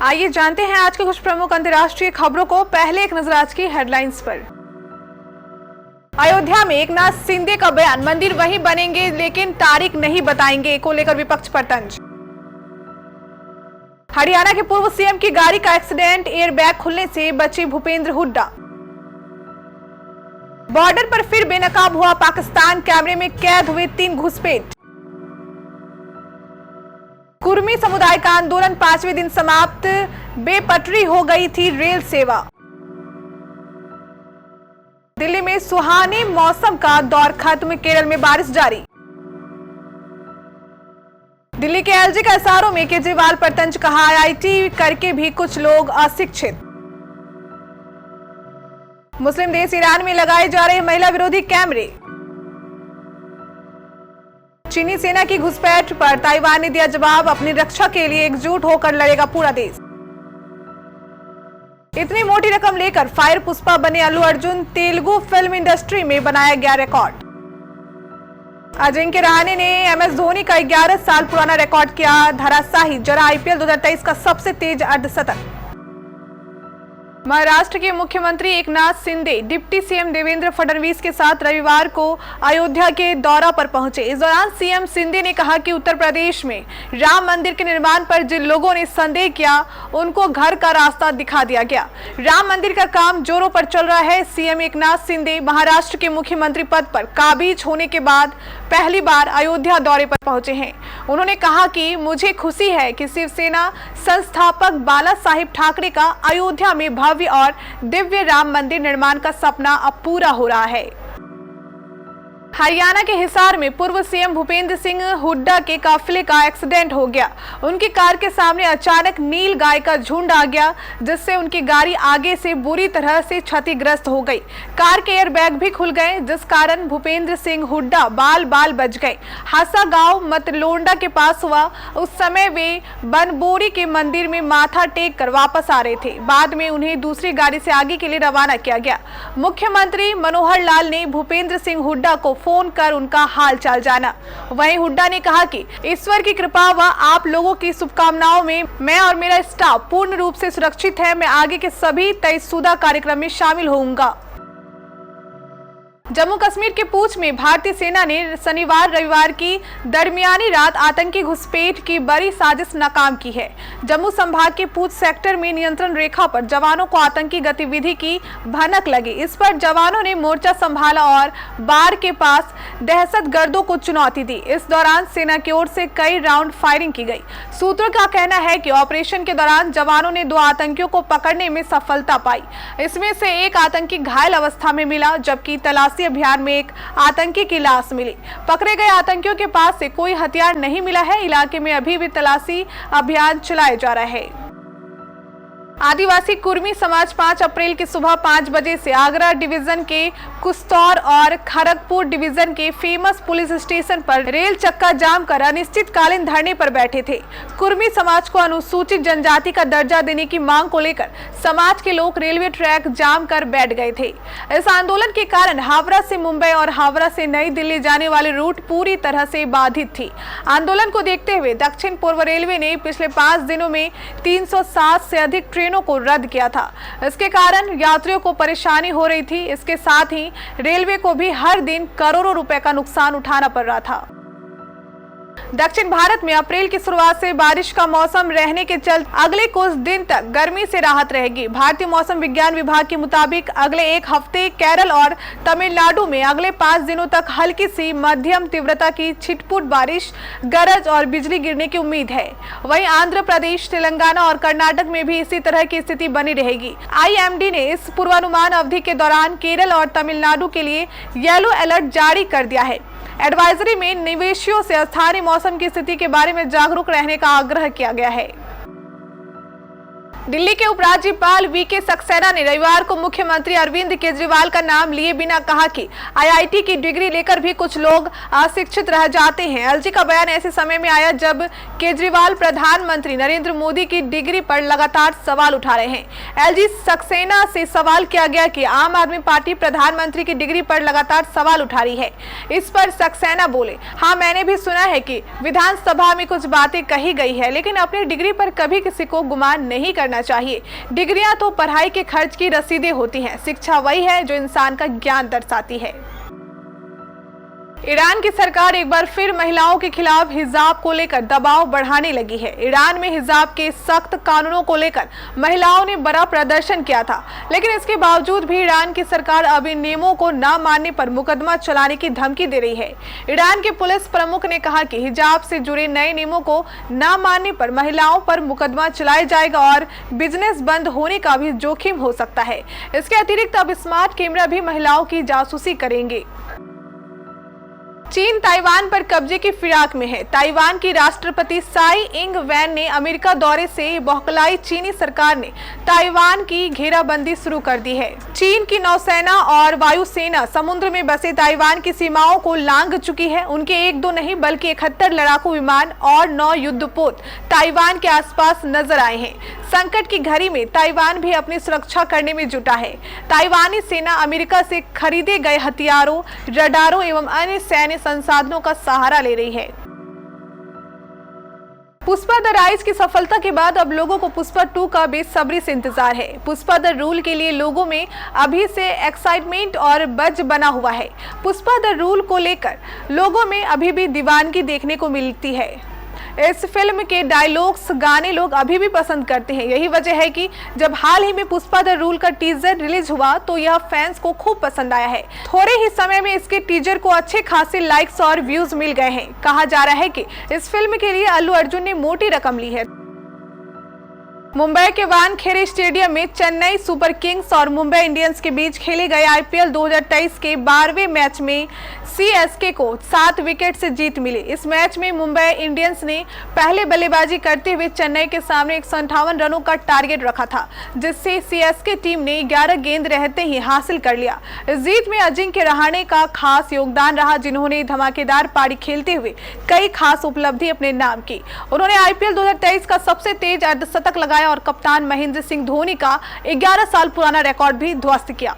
आइए जानते हैं आज के कुछ प्रमुख अंतर्राष्ट्रीय खबरों को। पहले एक नजर आज की हेडलाइंस पर। अयोध्या में एकनाथ शिंदे का बयान, मंदिर वहीं बनेंगे लेकिन तारीख नहीं बताएंगे को लेकर विपक्ष पर तंज। हरियाणा के पूर्व सीएम की गाड़ी का एक्सीडेंट, एयरबैग खुलने से बचे भूपेंद्र हुड्डा। बॉर्डर पर फिर बेनकाब हुआ पाकिस्तान, कैमरे में कैद हुए 3 घुसपैठ। कुर्मी समुदाय का आंदोलन 5वें दिन समाप्त, बेपटरी हो गई थी रेल सेवा। दिल्ली में सुहाने मौसम का दौर खत्म, केरल में बारिश जारी। दिल्ली के एलजी का एसआरओ में केजरीवाल पर तंज, कहा आईआईटी करके भी कुछ लोग अशिक्षित। मुस्लिम देश ईरान में लगाए जा रहे महिला विरोधी कैमरे। चीनी सेना की घुसपैठ पर ताइवान ने दिया जवाब, अपनी रक्षा के लिए एकजुट होकर लड़ेगा पूरा देश। इतनी मोटी रकम लेकर फायर पुष्पा बने अल्लू अर्जुन, तेलुगु फिल्म इंडस्ट्री में बनाया गया रिकॉर्ड। अजिंक्य रहाणे ने एमएस धोनी का 11 साल पुराना रिकॉर्ड किया धराशायी, जरा आईपीएल 2023 का सबसे तेज अर्धशतक। महाराष्ट्र के मुख्यमंत्री एकनाथ शिंदे डिप्टी सीएम देवेंद्र फडणवीस के साथ रविवार को अयोध्या के दौरा पर पहुंचे। इस दौरान सीएम शिंदे ने कहा कि उत्तर प्रदेश में राम मंदिर के निर्माण पर जिन लोगों ने संदेह किया, उनको घर का रास्ता दिखा दिया गया। राम मंदिर का काम जोरों पर चल रहा है। सीएम एकनाथ शिंदे महाराष्ट्र के मुख्यमंत्री पद पर काबिज होने के बाद पहली बार अयोध्या दौरे पर पहुंचे हैं। उन्होंने कहा कि मुझे खुशी है कि शिवसेना संस्थापक बाला साहिब ठाकरे का अयोध्या में भव्य और दिव्य राम मंदिर निर्माण का सपना अब पूरा हो रहा है। हरियाणा के हिसार में पूर्व सीएम भूपेंद्र सिंह हुड्डा के काफिले का एक्सीडेंट हो गया। उनकी कार के सामने अचानक नील गाय का झुंड आ गया, जिससे उनकी गाड़ी आगे से बुरी तरह से क्षतिग्रस्त हो गई। कार के एयरबैग भी खुल गए, जिस कारण भूपेंद्र सिंह हुड्डा बाल बाल बच गए। हादसा गांव मतलोंडा के पास हुआ। उस समय वे बनबोरी के मंदिर में माथा टेक कर वापस आ रहे थे। बाद में उन्हें दूसरी गाड़ी से आगे के लिए रवाना किया गया। मुख्यमंत्री मनोहर लाल ने भूपेंद्र सिंह हुड्डा को फोन कर उनका हाल चाल जाना। वहीं हुड्डा ने कहा कि ईश्वर की कृपा व आप लोगों की शुभकामनाओं में मैं और मेरा स्टाफ पूर्ण रूप से सुरक्षित है। मैं आगे के सभी तयशुदा कार्यक्रम में शामिल होऊंगा। जम्मू कश्मीर के पूंछ में भारतीय सेना ने शनिवार रविवार की दरमियानी रात आतंकी घुसपैठ की बड़ी साजिश नाकाम की है। जम्मू संभाग के पूंछ सेक्टर में नियंत्रण रेखा पर जवानों को आतंकी गतिविधि की भनक लगी। इस पर जवानों ने मोर्चा संभाला और बार के पास दहशतगर्दों को चुनौती दी। इस दौरान सेना की ओर से कई राउंड फायरिंग की गई। सूत्रों का कहना है कि ऑपरेशन के दौरान जवानों ने 2 आतंकियों को पकड़ने में सफलता पाई। इसमें से एक आतंकी घायल अवस्था में मिला, जबकि तलाशी अभियान में एक आतंकी की लाश मिली। पकड़े गए आतंकियों के पास से कोई हथियार नहीं मिला है। इलाके में अभी भी तलाशी अभियान चलाया जा रहा है। आदिवासी कुर्मी समाज 5 अप्रैल की सुबह 5 बजे से आगरा डिवीजन के कुस्तौर और खड़गपुर डिवीजन के फेमस पुलिस स्टेशन पर रेल चक्का जाम कर अनिश्चितकालीन धरने पर बैठे थे। कुर्मी समाज को अनुसूचित जनजाति का दर्जा देने की मांग को लेकर समाज के लोग रेलवे ट्रैक जाम कर बैठ गए थे। इस आंदोलन के कारण हावड़ा से मुंबई और हावड़ा से नई दिल्ली जाने वाले रूट पूरी तरह से बाधित थी। आंदोलन को देखते हुए दक्षिण पूर्व रेलवे ने पिछले 5 दिनों में 360 से अधिक ट्रेनों को रद्द किया था। इसके कारण यात्रियों को परेशानी हो रही थी। इसके साथ ही रेलवे को भी हर दिन करोड़ों रुपए का नुकसान उठाना पड़ रहा था। दक्षिण भारत में अप्रैल की शुरुआत से बारिश का मौसम रहने के चलते अगले कुछ दिन तक गर्मी से राहत रहेगी। भारतीय मौसम विज्ञान विभाग के मुताबिक अगले 1 हफ्ते केरल और तमिलनाडु में अगले 5 दिनों तक हल्की सी मध्यम तीव्रता की छिटपुट बारिश, गरज और बिजली गिरने की उम्मीद है। वहीं आंध्र प्रदेश, तेलंगाना और कर्नाटक में भी इसी तरह की स्थिति बनी रहेगी। आईएमडी ने इस पूर्वानुमान अवधि के दौरान केरल और तमिलनाडु के लिए येलो अलर्ट जारी कर दिया है। एडवाइजरी में निवेशियों से स्थानीय मौसम की स्थिति के बारे में जागरूक रहने का आग्रह किया गया है। दिल्ली के उपराज्यपाल वीके सक्सेना ने रविवार को मुख्यमंत्री अरविंद केजरीवाल का नाम लिए बिना कहा कि आईआईटी की डिग्री लेकर भी कुछ लोग अशिक्षित रह जाते हैं। एलजी का बयान ऐसे समय में आया जब केजरीवाल प्रधानमंत्री नरेंद्र मोदी की डिग्री पर लगातार सवाल उठा रहे हैं। एलजी सक्सेना से सवाल किया गया कि आम आदमी पार्टी प्रधानमंत्री की डिग्री पर लगातार सवाल उठा रही है। इस पर सक्सेना बोले, हाँ मैंने भी सुना है कि विधानसभा में कुछ बातें कही गई है, लेकिन अपनी डिग्री पर कभी किसी को गुमान नहीं करना चाहिए। डिग्रियां तो पढ़ाई के खर्च की रसीदें होती हैं। शिक्षा वही है जो इंसान का ज्ञान दर्शाती है। ईरान की सरकार एक बार फिर महिलाओं के खिलाफ हिजाब को लेकर दबाव बढ़ाने लगी है। ईरान में हिजाब के सख्त कानूनों को लेकर महिलाओं ने बड़ा प्रदर्शन किया था, लेकिन इसके बावजूद भी ईरान की सरकार अब इन नियमों को न मानने पर मुकदमा चलाने की धमकी दे रही है। ईरान के पुलिस प्रमुख ने कहा कि हिजाब से जुड़े नए नियमों को न मानने पर महिलाओं पर मुकदमा चलाया जाएगा और बिजनेस बंद होने का भी जोखिम हो सकता है। इसके अतिरिक्त अब स्मार्ट कैमरा भी महिलाओं की जासूसी करेंगे। चीन ताइवान पर कब्जे की फिराक में है। ताइवान की राष्ट्रपति साई इंग वैन ने अमेरिका दौरे से बौखलाई चीनी सरकार ने ताइवान की घेराबंदी शुरू कर दी है। चीन की नौसेना और वायुसेना समुद्र में बसे ताइवान की सीमाओं को लांघ चुकी है। उनके एक दो नहीं बल्कि 71 लड़ाकू विमान और 9 युद्धपोत ताइवान के आसपास नजर आए हैं। संकट की घड़ी में ताइवान भी अपनी सुरक्षा करने में जुटा है। ताइवानी सेना अमेरिका से खरीदे गए हथियारों, रडारों एवं अन्य सैन्य संसाधनों का सहारा ले रही है। पुष्पा द राइज की सफलता के बाद अब लोगों को पुष्पा 2 का बेसब्री से इंतजार है। पुष्पा द रूल के लिए लोगों में अभी से एक्साइटमेंट और बज बना हुआ है। पुष्पा द रूल को लेकर लोगों में अभी भी दीवानगी देखने को मिलती है। इस फिल्म के डायलॉग्स, गाने लोग अभी भी पसंद करते हैं। यही वजह है कि जब हाल ही में पुष्पा द रूल का टीजर रिलीज हुआ तो यह फैंस को खूब पसंद आया है। थोड़े ही समय में इसके टीजर को अच्छे खासे लाइक्स और व्यूज मिल गए हैं। कहा जा रहा है कि इस फिल्म के लिए अल्लू अर्जुन ने मोटी रकम ली है। मुंबई के वानखेड़े स्टेडियम में चेन्नई सुपर किंग्स और मुंबई इंडियंस के बीच खेले गए आईपीएल 2023 के 12वें मैच में सीएसके को 7 विकेट से जीत मिली। इस मैच में मुंबई इंडियंस ने पहले बल्लेबाजी करते हुए चेन्नई के सामने 158 रनों का टारगेट रखा था, जिससे सीएसके टीम ने 11 गेंद रहते ही हासिल कर लिया। इस जीत में अजिंक्य रहाणे का खास योगदान रहा, जिन्होंने धमाकेदार पारी खेलते हुए कई खास उपलब्धि अपने नाम की। उन्होंने आईपीएल 2023 का सबसे तेज अर्धशतक लगाया और कप्तान महेंद्र सिंह धोनी का 11 साल पुराना रिकॉर्ड भी ध्वस्त किया।